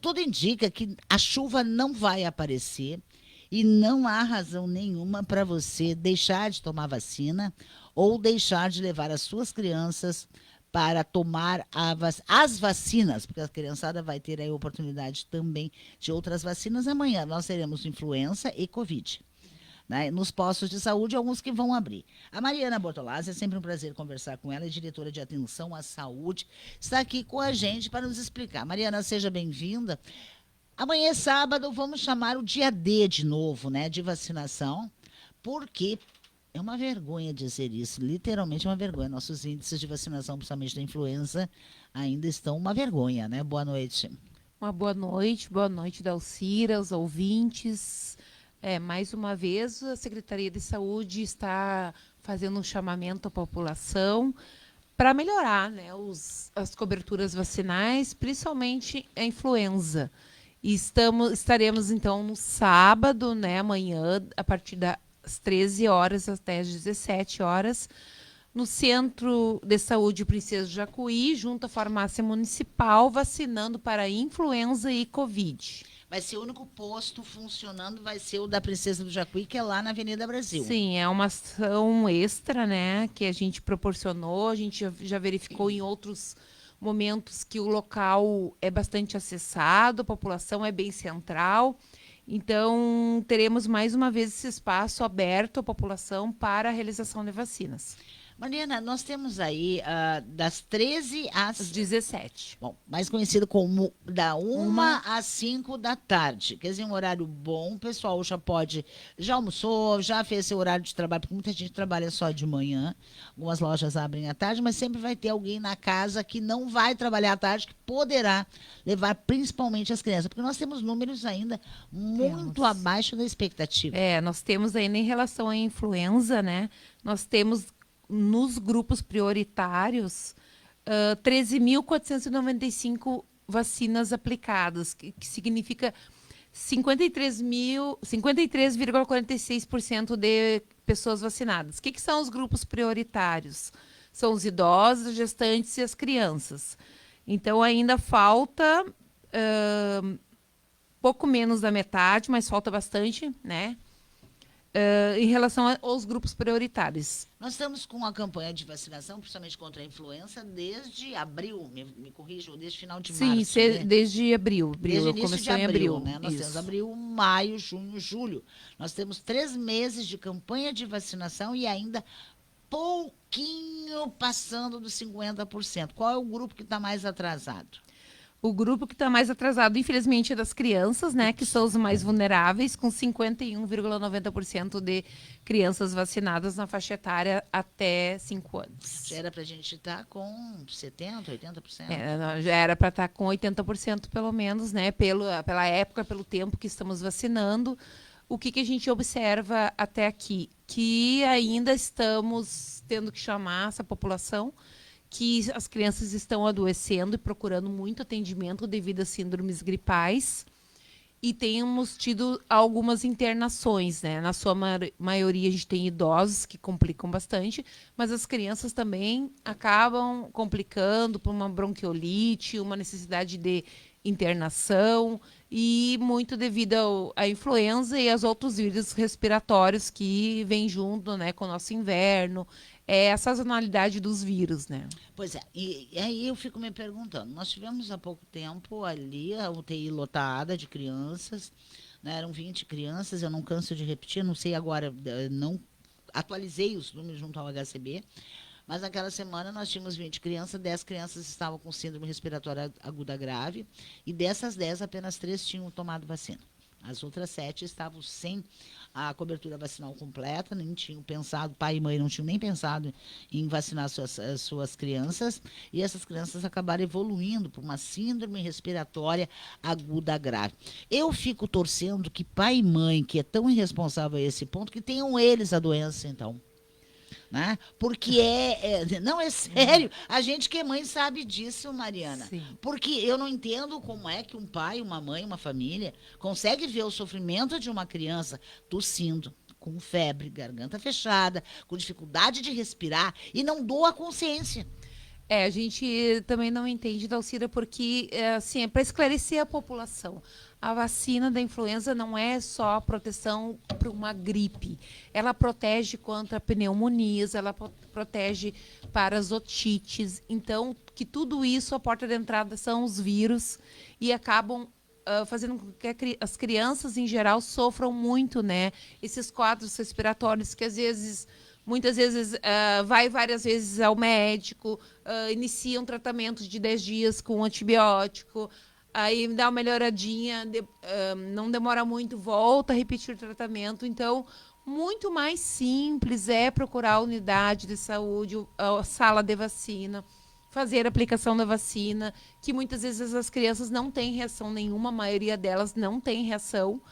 tudo indica que a chuva não vai aparecer e não há razão nenhuma para você deixar de tomar vacina ou deixar de levar as suas crianças para tomar as vacinas, porque a criançada vai ter a oportunidade também de outras vacinas. Amanhã nós teremos influenza e Covid, né? Nos postos de saúde, alguns que vão abrir. A Mariana Bortolazzi, é sempre um prazer conversar com ela, é diretora de atenção à saúde, está aqui com a gente para nos explicar. Mariana, seja bem-vinda. Amanhã é sábado, vamos chamar o dia D de novo, né, de vacinação, porque é uma vergonha dizer isso, literalmente é uma vergonha. Nossos índices de vacinação, principalmente da influenza, ainda estão uma vergonha, né? Boa noite. Uma boa noite, Dalcira, aos ouvintes. Mais uma vez, a Secretaria de Saúde está fazendo um chamamento à população para melhorar, né, as coberturas vacinais, principalmente a influenza. E estaremos, então, no sábado, né, amanhã, a partir das 13 horas até as 17 horas, no Centro de Saúde Princesa do Jacuí, junto à Farmácia Municipal, vacinando para influenza e Covid. Vai ser o único posto funcionando, vai ser o da Princesa do Jacuí, que é lá na Avenida Brasil. Sim, é uma ação extra, né, que a gente proporcionou, a gente já verificou em outros momentos que o local é bastante acessado, a população é bem central, então teremos mais uma vez esse espaço aberto à população para a realização de vacinas. Mariana, nós temos aí das 13 Às 17. Bom, mais conhecido como da 1 Uma às 5 da tarde. Quer dizer, um horário bom, o pessoal já almoçou, já fez seu horário de trabalho, porque muita gente trabalha só de manhã. Algumas lojas abrem à tarde, mas sempre vai ter alguém na casa que não vai trabalhar à tarde, que poderá levar principalmente as crianças, porque nós temos números ainda muito abaixo da expectativa. Nós temos ainda em relação à influenza, né? Nós temos nos grupos prioritários 13.495 vacinas aplicadas, que significa 53,46% de pessoas vacinadas. O que são os grupos prioritários? São os idosos, as gestantes e as crianças. Então, ainda falta pouco menos da metade, mas falta bastante, né? Em relação aos grupos prioritários. Nós estamos com a campanha de vacinação, principalmente contra a influenza, desde abril, me corrijam, desde final de março. Sim, né? desde abril. Desde o início começou de em abril. Né? Nós temos abril, maio, junho, julho. Nós temos 3 meses de campanha de vacinação e ainda pouquinho passando dos 50%. Qual é o grupo que está mais atrasado? O grupo que está mais atrasado, infelizmente, é das crianças, né? Que são os mais vulneráveis, com 51,90% de crianças vacinadas na faixa etária até 5 anos. Já era para a gente estar com 70%, 80%? Já era para estar com 80% pelo menos, né? Pela época, pelo tempo que estamos vacinando. O que a gente observa até aqui? Que ainda estamos tendo que chamar essa população, que as crianças estão adoecendo e procurando muito atendimento devido a síndromes gripais. E temos tido algumas internações, né? Na sua maioria, a gente tem idosos que complicam bastante, mas as crianças também acabam complicando por uma bronquiolite, uma necessidade de internação, e muito devido à influenza e aos outros vírus respiratórios que vêm junto, né, com o nosso inverno. É a sazonalidade dos vírus, né? Pois é, e aí eu fico me perguntando, nós tivemos há pouco tempo ali a UTI lotada de crianças, né, eram 20 crianças, eu não canso de repetir, não sei agora, não atualizei os números junto ao HCB, mas naquela semana nós tínhamos 20 crianças, 10 crianças estavam com síndrome respiratória aguda grave, e dessas 10, apenas 3 tinham tomado vacina. As outras 7 estavam sem a cobertura vacinal completa, nem tinham pensado, pai e mãe não tinham nem pensado em vacinar suas crianças, e essas crianças acabaram evoluindo para uma síndrome respiratória aguda grave. Eu fico torcendo que pai e mãe, que é tão irresponsável a esse ponto, que tenham eles a doença, então. Né? Porque não é sério, a gente que é mãe sabe disso, Mariana. Sim. Porque eu não entendo como é que um pai, uma mãe, uma família consegue ver o sofrimento de uma criança tossindo, com febre, garganta fechada, com dificuldade de respirar e não doa consciência. A gente também não entende, Dalcira, porque assim, é para esclarecer a população. A vacina da influenza não é só a proteção para uma gripe. Ela protege contra pneumonias, ela protege para as otites. Então, que tudo isso, a porta de entrada são os vírus e acabam fazendo com que as crianças, em geral, sofram muito, né? Esses quadros respiratórios que, às vezes, muitas vezes, vai várias vezes ao médico, inicia um tratamento de 10 dias com antibiótico, aí dá uma melhoradinha, não demora muito, volta a repetir o tratamento. Então, muito mais simples é procurar a unidade de saúde, a sala de vacina, fazer a aplicação da vacina, que muitas vezes as crianças não têm reação nenhuma, a maioria delas não tem reação,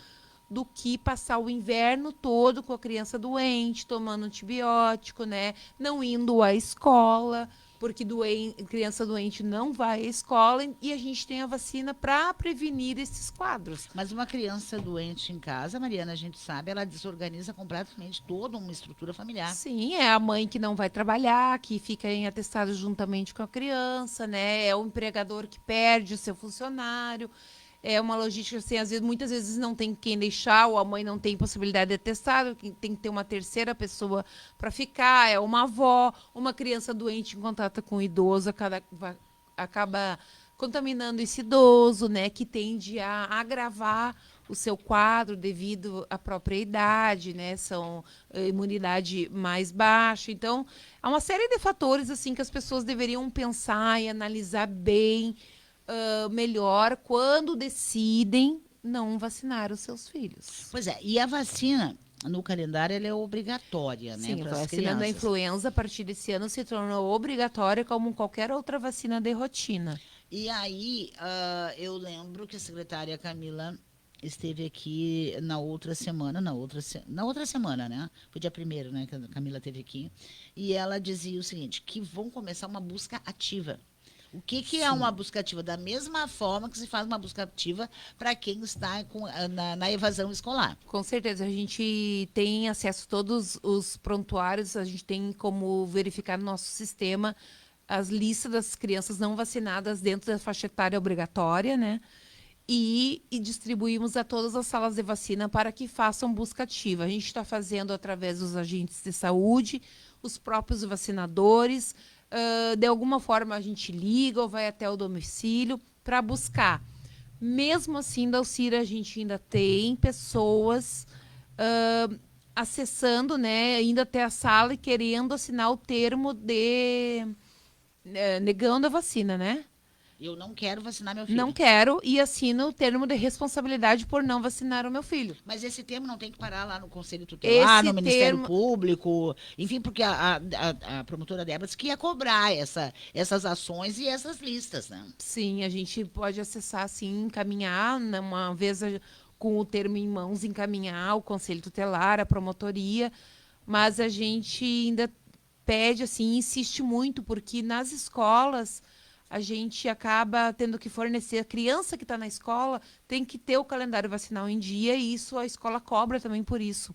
do que passar o inverno todo com a criança doente, tomando antibiótico, né? Não indo à escola, porque criança doente não vai à escola, e a gente tem a vacina para prevenir esses quadros. Mas uma criança doente em casa, Mariana, a gente sabe, ela desorganiza completamente toda uma estrutura familiar. Sim, é a mãe que não vai trabalhar, que fica em atestado juntamente com a criança, né? É o empregador que perde o seu funcionário. É uma logística assim, às vezes, muitas vezes não tem quem deixar, ou a mãe não tem possibilidade de atestado, tem que ter uma terceira pessoa para ficar, é uma avó, uma criança doente em contato com o idoso, acaba contaminando esse idoso, né, que tende a agravar o seu quadro devido à própria idade, né, são imunidade mais baixa. Então, há uma série de fatores assim que as pessoas deveriam pensar e analisar bem, melhor quando decidem não vacinar os seus filhos. Pois é, e a vacina, no calendário, ela é obrigatória, né, Sim, para a as vacina crianças. da influenza, a partir desse ano, se tornou obrigatória como qualquer outra vacina de rotina. E aí, eu lembro que a secretária Camila esteve aqui na outra semana, na outra semana, né? Foi dia 1º, né, que a Camila esteve aqui, e ela dizia o seguinte, que vão começar uma busca ativa. O que é uma busca ativa? Da mesma forma que se faz uma busca ativa para quem está na evasão escolar. Com certeza, a gente tem acesso a todos os prontuários, a gente tem como verificar no nosso sistema as listas das crianças não vacinadas dentro da faixa etária obrigatória, né? E distribuímos a todas as salas de vacina para que façam busca ativa. A gente está fazendo através dos agentes de saúde, os próprios vacinadores. De alguma forma a gente liga ou vai até o domicílio para buscar. Mesmo assim, Dalcira, a gente ainda tem pessoas acessando, né, indo até a sala e querendo assinar o termo de negando a vacina, né? Eu não quero vacinar meu filho. Não quero e assino o termo de responsabilidade por não vacinar o meu filho. Mas esse termo não tem que parar lá no Conselho Tutelar, no Ministério Público, enfim, porque a promotora Débora disse que ia cobrar essas ações e essas listas, né? Sim, a gente pode acessar, assim, encaminhar, né, uma vez com o termo em mãos, encaminhar o Conselho Tutelar, a promotoria, mas a gente ainda pede, assim, insiste muito, porque nas escolas a gente acaba tendo que fornecer, a criança que está na escola tem que ter o calendário vacinal em dia, e isso a escola cobra também por isso.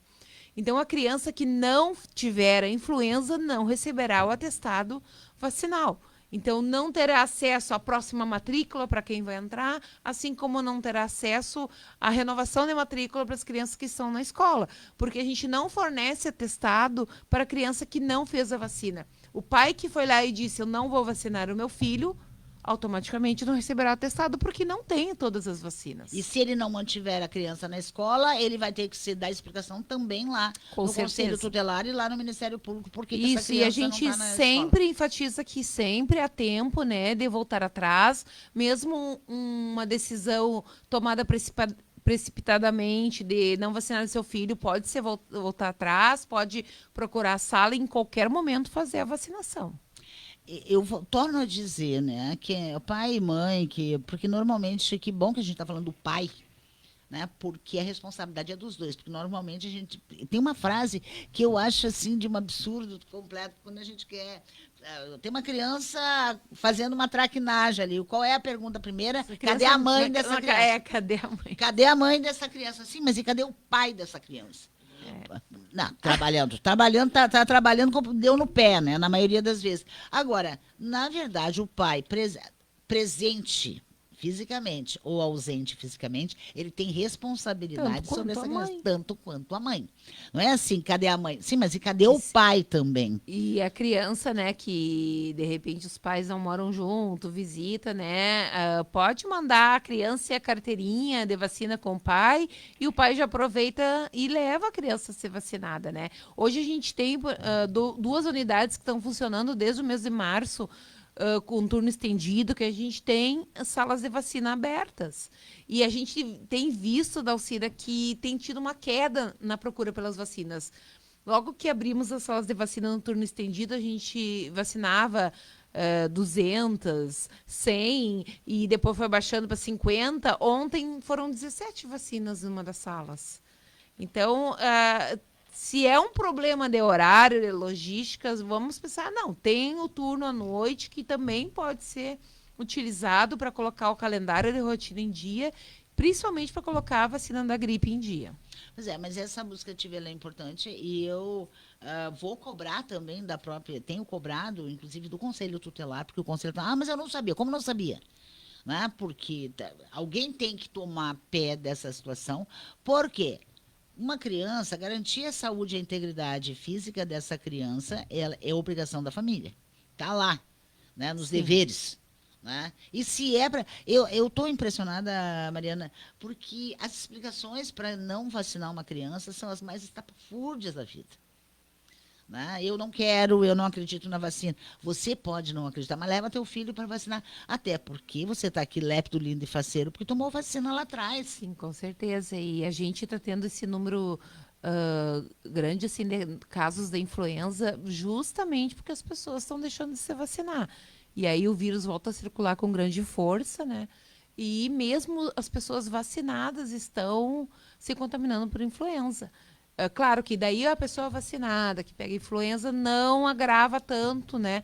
Então, a criança que não tiver a influenza não receberá o atestado vacinal. Então, não terá acesso à próxima matrícula para quem vai entrar, assim como não terá acesso à renovação de matrícula para as crianças que estão na escola, porque a gente não fornece atestado para a criança que não fez a vacina. O pai que foi lá e disse, eu não vou vacinar o meu filho, automaticamente não receberá atestado, porque não tem todas as vacinas. E se ele não mantiver a criança na escola, ele vai ter que se dar explicação também lá no Conselho Tutelar e lá no Ministério Público, porque isso, essa criança e a gente não tá na sempre escola. enfatiza que sempre há tempo, né, de voltar atrás, mesmo uma decisão tomada precipitadamente de não vacinar seu filho, pode ser voltar atrás, pode procurar a sala e em qualquer momento fazer a vacinação. Eu torno a dizer, né, que é pai e mãe, porque normalmente, que bom que a gente está falando do pai, né, porque a responsabilidade é dos dois, porque normalmente a gente tem uma frase que eu acho assim de um absurdo completo, quando a gente quer tem uma criança fazendo uma traquinagem ali, qual é a pergunta primeira? Cadê a mãe dessa criança? Cadê a mãe? Cadê a mãe dessa criança? Sim, mas e cadê o pai dessa criança? Não, trabalhando, tá trabalhando, deu no pé, né? Na maioria das vezes. Agora, na verdade, o pai presente fisicamente ou ausente fisicamente, ele tem Tanto responsabilidade sobre quanto a essa criança, mãe. tanto quanto a mãe. Não é assim, cadê a mãe? Sim, mas e cadê o Isso. pai também? E a criança, né, que de repente os pais não moram junto, visita, né, pode mandar a criança e a carteirinha de vacina com o pai e o pai já aproveita e leva a criança a ser vacinada, né? Hoje a gente tem duas unidades que estão funcionando desde o mês de março, com turno estendido, que a gente tem salas de vacina abertas. E a gente tem visto, Dalcida, que tem tido uma queda na procura pelas vacinas. Logo que abrimos as salas de vacina no turno estendido, a gente vacinava 200, 100 e depois foi baixando para 50. Ontem foram 17 vacinas numa das salas. Então, se é um problema de horário, de logísticas, vamos pensar, não, tem o turno à noite que também pode ser utilizado para colocar o calendário de rotina em dia, principalmente para colocar a vacina da gripe em dia. Pois é, mas essa busca ativa ela é importante e eu vou cobrar também da própria. Tenho cobrado, inclusive, do Conselho Tutelar, porque o Conselho fala, mas eu não sabia. Como não sabia? Né? Porque alguém tem que tomar pé dessa situação. Por quê? Uma criança, garantir a saúde e a integridade física dessa criança é obrigação da família. Está lá, né, nos Sim. deveres. Né? E se é para. Eu estou impressionada, Mariana, porque as explicações para não vacinar uma criança são as mais estapafúrdias da vida. Né? Eu não quero, eu não acredito na vacina. Você pode não acreditar, mas leva teu filho para vacinar. Até porque você está aqui lépido, lindo e faceiro, porque tomou vacina lá atrás. Sim, com certeza. E a gente está tendo esse número grande assim, de casos da influenza justamente porque as pessoas estão deixando de se vacinar. E aí o vírus volta a circular com grande força, né? E mesmo as pessoas vacinadas estão se contaminando por influenza. É claro que daí a pessoa vacinada que pega influenza não agrava tanto, né?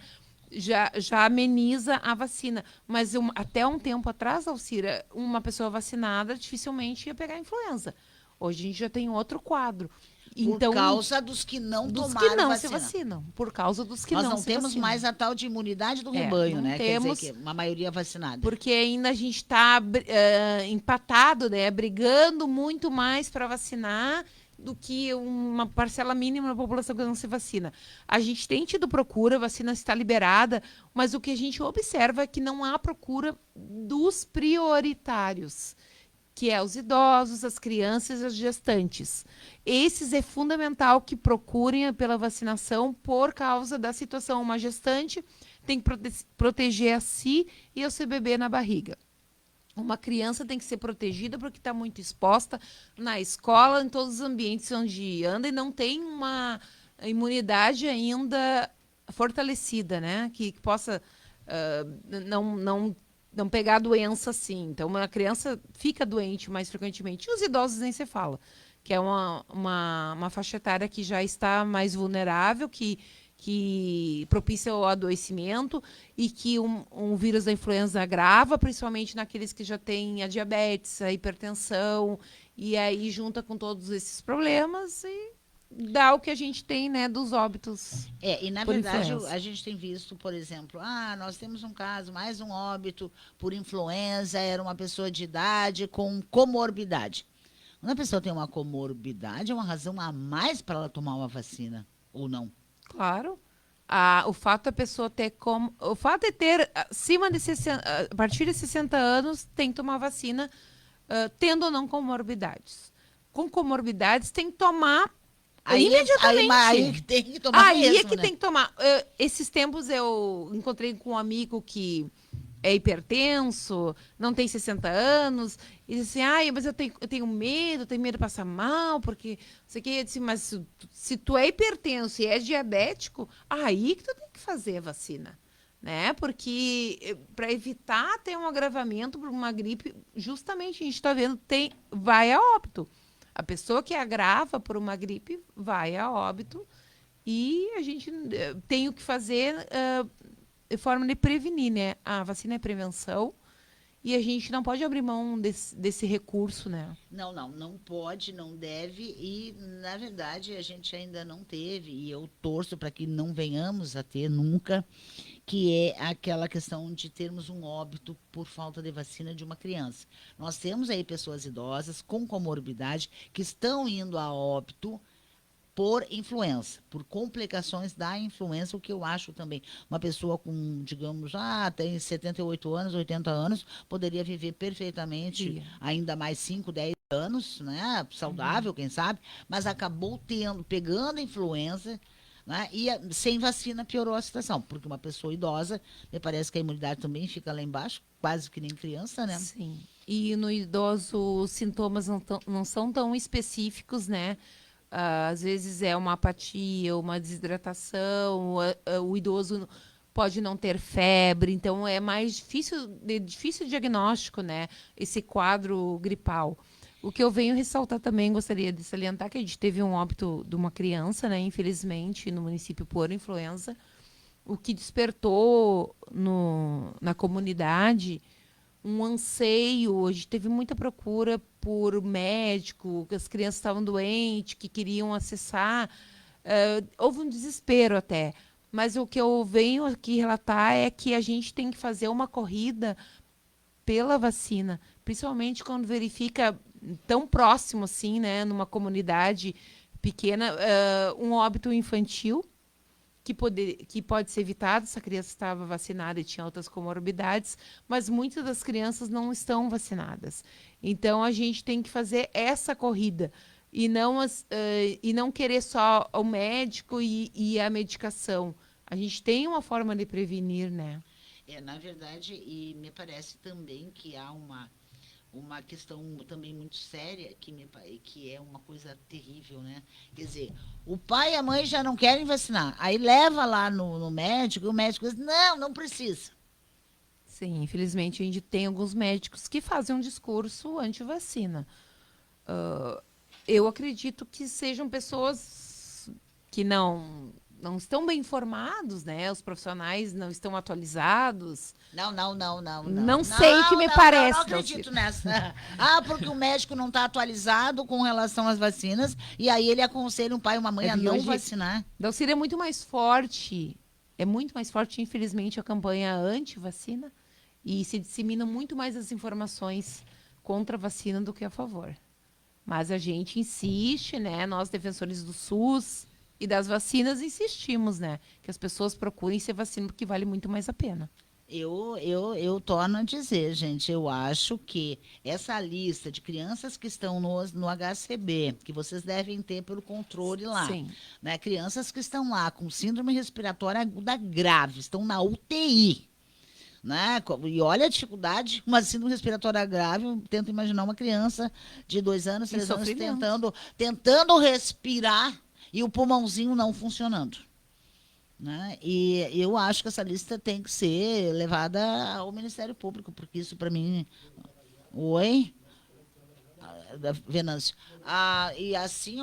Já ameniza a vacina. Mas até um tempo atrás, Alcira, uma pessoa vacinada dificilmente ia pegar influenza. Hoje a gente já tem outro quadro. Por Então, causa dos que não dos que tomaram não se vacina. vacinam. Por causa dos que Nós não não se temos vacinam. mais a tal de imunidade do rebanho, Não né? Quer dizer temos, que uma maioria vacinada. porque ainda a gente está empatado, né? Brigando muito mais para vacinar do que uma parcela mínima da população que não se vacina. A gente tem tido procura, a vacina está liberada, mas o que a gente observa é que não há procura dos prioritários, que é os idosos, as crianças e as gestantes. Esses é fundamental que procurem pela vacinação por causa da situação. Uma gestante tem que proteger a si e o seu bebê na barriga. Uma criança tem que ser protegida porque está muito exposta na escola, em todos os ambientes onde anda e não tem uma imunidade ainda fortalecida, né? Que possa não pegar a doença assim. Então, uma criança fica doente mais frequentemente. E os idosos nem se fala, que é uma faixa etária que já está mais vulnerável, que propicia o adoecimento e que um vírus da influenza agrava, principalmente naqueles que já têm a diabetes, a hipertensão, e aí junta com todos esses problemas e dá o que a gente tem, né, dos óbitos. E na por verdade influenza. a gente tem visto, por exemplo, nós temos um caso, mais um óbito por influenza, era uma pessoa de idade com comorbidade. Quando a pessoa tem uma comorbidade, é uma razão a mais para ela tomar uma vacina, ou não? Claro. O fato da pessoa ter como. O fato de ter acima de 60, a partir de 60 anos, tem que tomar vacina, tendo ou não comorbidades. Com comorbidades, tem que tomar imediatamente. Aí que tem que tomar Aí mesmo, é que né? tem que tomar. Esses tempos eu encontrei com um amigo que é hipertenso, não tem 60 anos, e disse assim, mas eu tenho medo, de passar mal, porque não sei o que. Eu disse, mas se tu é hipertenso e é diabético, aí que tu tem que fazer a vacina. Né? Porque para evitar ter um agravamento por uma gripe, justamente a gente está vendo, vai a óbito. A pessoa que agrava por uma gripe vai a óbito e a gente tem o que fazer de forma de prevenir, né? A vacina é prevenção e a gente não pode abrir mão desse recurso, né? Não pode, não deve, e na verdade a gente ainda não teve, e eu torço para que não venhamos a ter nunca, que é aquela questão de termos um óbito por falta de vacina de uma criança. Nós temos aí pessoas idosas com comorbidade que estão indo a óbito por influenza, por complicações da influenza, o que eu acho também. Uma pessoa com, digamos, tem 78 anos, 80 anos, poderia viver perfeitamente, Sim. ainda mais 5, 10 anos, né? Saudável, quem sabe, mas acabou pegando influenza, né? E sem vacina piorou a situação, porque uma pessoa idosa, me parece que a imunidade também fica lá embaixo, quase que nem criança, né? Sim. E no idoso, os sintomas não são tão específicos, né? Às vezes é uma apatia, uma desidratação, o idoso pode não ter febre, então é mais difícil diagnóstico, né? Esse quadro gripal. O que eu venho ressaltar também, gostaria de salientar que a gente teve um óbito de uma criança, né? Infelizmente, no município por influenza, o que despertou na comunidade um anseio. A gente teve muita procura por médico, que as crianças estavam doentes, que queriam acessar. Houve um desespero até. Mas o que eu venho aqui relatar é que a gente tem que fazer uma corrida pela vacina, principalmente quando verifica tão próximo assim, né, numa comunidade pequena, um óbito infantil que pode ser evitado se a criança estava vacinada e tinha outras comorbidades, mas muitas das crianças não estão vacinadas. Então, a gente tem que fazer essa corrida e não querer só o médico e a medicação. A gente tem uma forma de prevenir, né? Na verdade, e me parece também que há uma questão também muito séria, que é uma coisa terrível, né? Quer dizer, o pai e a mãe já não querem vacinar, aí leva lá no médico, e o médico diz, não precisa. Sim, infelizmente a gente tem alguns médicos que fazem um discurso anti-vacina. Eu acredito que sejam pessoas que não estão bem informados, né? Os profissionais não estão atualizados. Não sei o que me parece. Não acredito nessa. Porque o médico não está atualizado com relação às vacinas, e aí ele aconselha um pai e uma mãe a não vacinar. Dalcir, é muito mais forte, infelizmente, a campanha anti-vacina, e se disseminam muito mais as informações contra a vacina do que a favor. Mas a gente insiste, né? Nós, defensores do SUS e das vacinas, insistimos, né? Que as pessoas procurem ser vacina porque vale muito mais a pena. Eu torno a dizer, gente, eu acho que essa lista de crianças que estão no HCB, que vocês devem ter pelo controle lá, Sim. né? Crianças que estão lá com síndrome respiratória aguda grave, estão na UTI. Né? E olha a dificuldade, uma síndrome respiratória grave, eu tento imaginar uma criança de 2 anos, 3 anos tentando respirar e o pulmãozinho não funcionando. Né? E eu acho que essa lista tem que ser levada ao Ministério Público, porque isso para mim... Oi? Venâncio. E assim,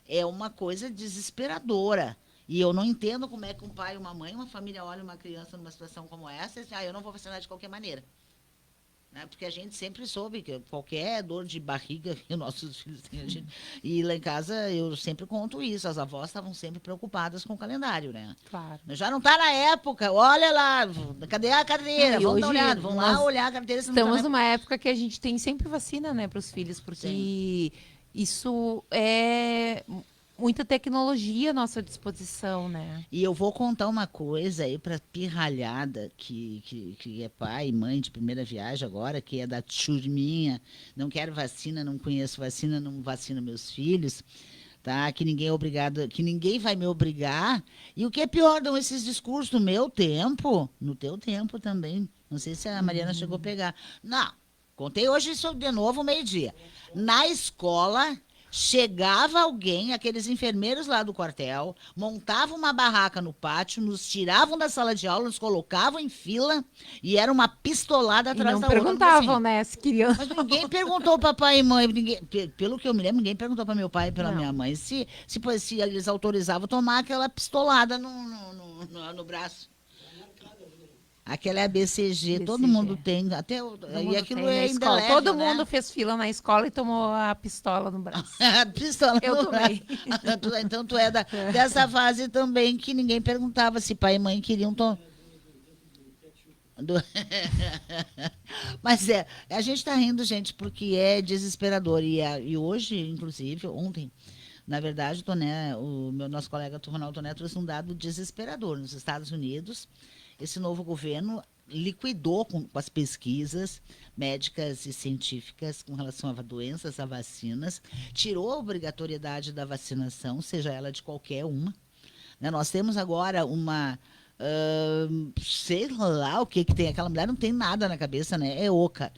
é uma coisa desesperadora. E eu não entendo como é que um pai, uma mãe, uma família olha uma criança numa situação como essa e diz, eu não vou vacinar de qualquer maneira. Né? Porque a gente sempre soube que qualquer dor de barriga que nossos filhos têm, e lá em casa eu sempre conto isso, as avós estavam sempre preocupadas com o calendário, né? Claro. Mas já não está na época, olha lá, cadê a carteira? Vamos dar uma olhada, vamos lá olhar a carteira. Estamos numa época que a gente tem sempre vacina, né, para os filhos, porque isso é muita tecnologia à nossa disposição, né? E eu vou contar uma coisa aí para pirralhada, que é pai e mãe de primeira viagem agora, que é da turminha, não quero vacina, não conheço vacina, não vacino meus filhos, tá? Que ninguém é obrigado, que ninguém vai me obrigar. E o que é pior, dão esses discursos no meu tempo, no teu tempo também. Não sei se a Mariana chegou a pegar. Não, contei hoje isso de novo, meio-dia. Na escola... Chegava alguém, aqueles enfermeiros lá do quartel, montavam uma barraca no pátio, nos tiravam da sala de aula, nos colocavam em fila e era uma pistolada atrás da outra. Não perguntavam, né, se queriam. Mas ninguém perguntou para pai e mãe, pelo que eu me lembro, ninguém perguntou para meu pai e para minha mãe se eles autorizavam tomar aquela pistolada no braço. Aquela é a BCG, todo BCG. mundo tem, até Todo e mundo aquilo tem na é escola. indelével, Todo né? mundo fez fila na escola e tomou a pistola no braço. A pistola Eu no tomei. Então tu é dessa fase também que ninguém perguntava se pai e mãe queriam tomar. Mas a gente está rindo, gente, porque é desesperador. E hoje, inclusive, ontem, na verdade, nosso colega Ronaldo Toné trouxe um dado desesperador. Nos Estados Unidos, esse novo governo liquidou com as pesquisas médicas e científicas com relação a doenças, a vacinas, tirou a obrigatoriedade da vacinação, seja ela de qualquer uma. Né? Nós temos agora sei lá o que tem. Aquela mulher não tem nada na cabeça, né? É oca.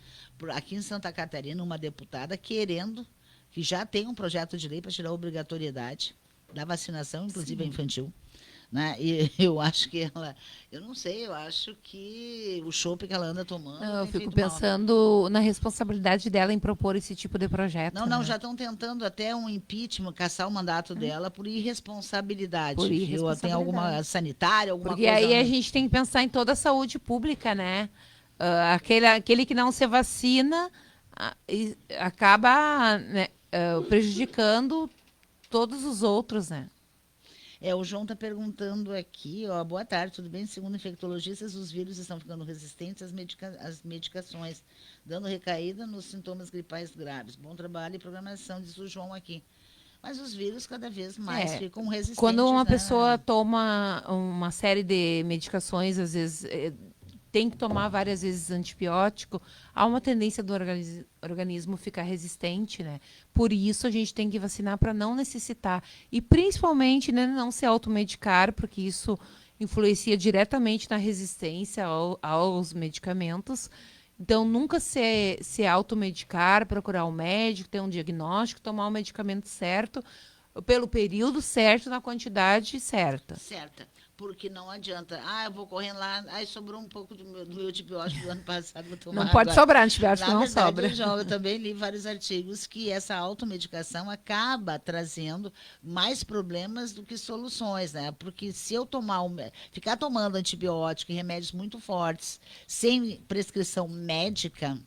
Aqui em Santa Catarina, uma deputada querendo, que já tem um projeto de lei para tirar a obrigatoriedade da vacinação, inclusive a infantil. Né? E eu acho que eu não sei, eu acho que o chopp que ela anda tomando Não, eu tem fico feito mal. pensando na responsabilidade dela em propor esse tipo de projeto. Não, né? já estão tentando até um impeachment, caçar o mandato dela por irresponsabilidade. Por Viu? irresponsabilidade. Tem alguma sanitária, alguma Porque coisa. aí a gente tem que pensar em toda a saúde pública, né? Aquele que não se vacina acaba né, prejudicando todos os outros, né? O João está perguntando aqui, ó, boa tarde, tudo bem? Segundo infectologistas, os vírus estão ficando resistentes às medicações, dando recaída nos sintomas gripais graves. Bom trabalho e programação, diz o João aqui. Mas os vírus cada vez mais ficam resistentes. Quando uma né? pessoa toma uma série de medicações, às vezes tem que tomar várias vezes antibiótico, há uma tendência do organismo ficar resistente, né? Por isso a gente tem que vacinar para não necessitar. E principalmente né, não se automedicar, porque isso influencia diretamente na resistência aos medicamentos. Então, nunca se automedicar, procurar um médico, ter um diagnóstico, tomar o medicamento certo, pelo período certo, na quantidade certa. Certa. Porque não adianta. Eu vou correndo lá, sobrou um pouco do meu antibiótico do ano passado, vou tomar Não pode agora. sobrar antibiótico, Na não verdade, sobra. Eu também li vários artigos que essa automedicação acaba trazendo mais problemas do que soluções, né? Porque se eu ficar tomando antibiótico e remédios muito fortes, sem prescrição médica,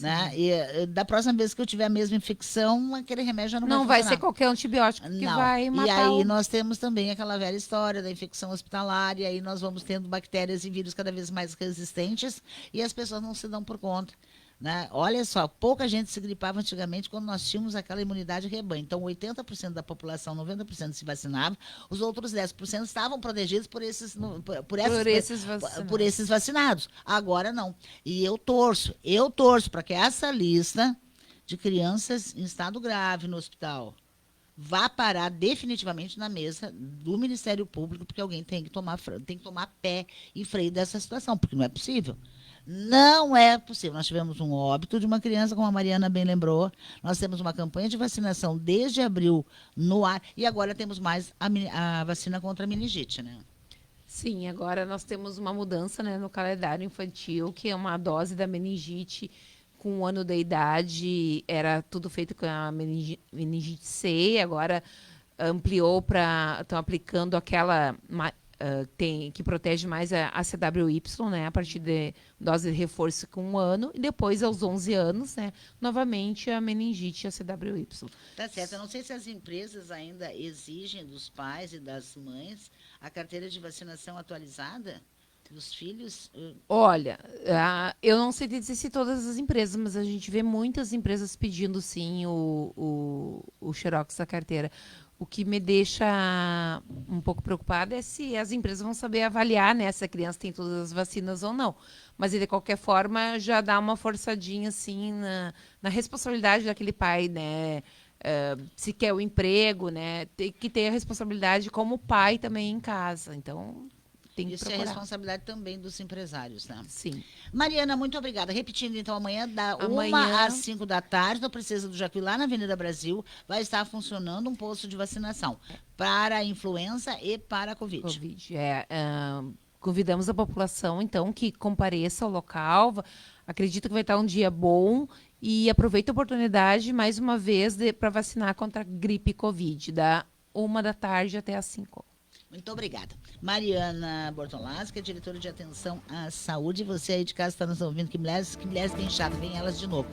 né? E da próxima vez que eu tiver a mesma infecção, aquele remédio já não vai vai funcionar. ser qualquer antibiótico que Não. vai matar. E aí nós temos também aquela velha história da infecção hospitalar, e aí nós vamos tendo bactérias e vírus cada vez mais resistentes e as pessoas não se dão por conta. Né? Olha só, pouca gente se gripava antigamente quando nós tínhamos aquela imunidade rebanho. Então, 80% da população, 90% se vacinava, os outros 10% estavam protegidos por esses vacinados. Agora não. E eu torço para que essa lista de crianças em estado grave no hospital vá parar definitivamente na mesa do Ministério Público, porque alguém tem que tomar pé e freio dessa situação, porque não é possível. Não é possível. Nós tivemos um óbito de uma criança, como a Mariana bem lembrou. Nós temos uma campanha de vacinação desde abril no ar e agora temos mais a vacina contra a meningite, né? Sim, agora nós temos uma mudança né, no calendário infantil, que é uma dose da meningite com 1 ano de idade, era tudo feito com a meningite C, agora ampliou para... Estão aplicando aquela... que protege mais a CWY, né, a partir de dose de reforço com 1 ano, e depois, aos 11 anos, né, novamente a meningite e a CWY. Tá certo. Eu não sei se as empresas ainda exigem dos pais e das mães a carteira de vacinação atualizada dos filhos. Olha, eu não sei dizer se todas as empresas, mas a gente vê muitas empresas pedindo, sim, o xerox da carteira. O que me deixa um pouco preocupada é se as empresas vão saber avaliar, né, se a criança tem todas as vacinas ou não. Mas, de qualquer forma, já dá uma forçadinha, assim, na responsabilidade daquele pai, né? Se quer o emprego, né? Tem que ter a responsabilidade como pai também em casa. Então, tem que Isso procurar. é responsabilidade também dos empresários, né? Sim. Mariana, muito obrigada. Repetindo, então, amanhã, da 1 às 5 da tarde, no Princesa do Jacuí, lá na Avenida Brasil, vai estar funcionando um posto de vacinação para a influenza e para a Covid. Convidamos a população, então, que compareça ao local. Acredito que vai estar um dia bom e aproveita a oportunidade, mais uma vez, para vacinar contra a gripe Covid, da 1 da tarde até às 5. Muito obrigada. Mariana Bortolassi, que é diretora de atenção à saúde. Você aí de casa está nos ouvindo, que mulheres têm inchado, vem elas de novo.